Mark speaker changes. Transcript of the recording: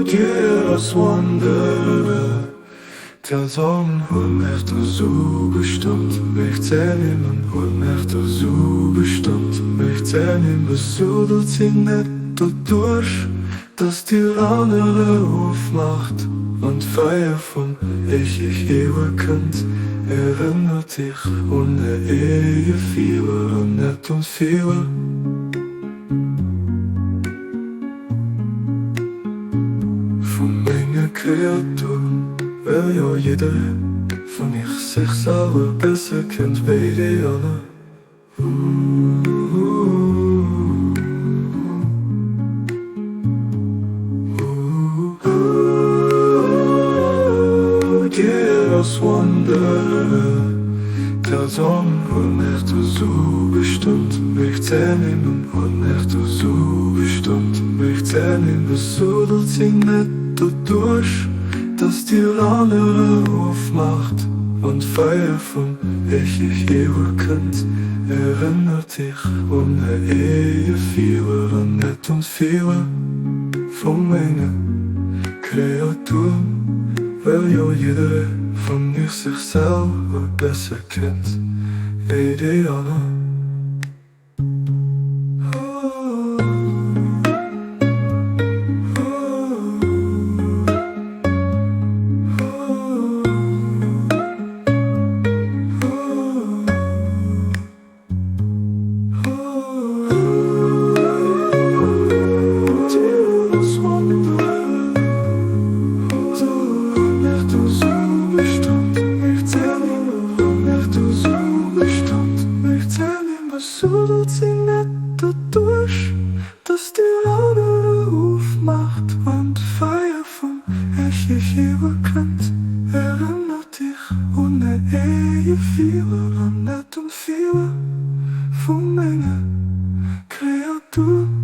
Speaker 1: Jedes Wandere der Sonnenhut so bestimmt mich zählen und nicht so bestimmt mich zählen besudelt sie nicht durch, dass die andere aufmacht und Feier von ich ewig könnt erinnert dich und Ehe viele und nicht und viele. Von meiner Kreatur will ja jeder von sich selber besser kennt wie die alle. Jedes Wunder der Sonne nicht so bestimmt mich zählen und nicht so bestimmt mich zählen besudelt sie nicht durch, dass die andere aufmacht und Feier von ich ewig könnt erinnert dich und Ehe viele und nicht und viele von meiner Kreatur weil ja jeder von sich selber besser kennt wie die anderen. Besudelt sie nicht dadurch, dass die andere aufmacht und Feier von ich ewig könnt erinnert dich und Ehe viele und nicht und viele von meiner Kreatur.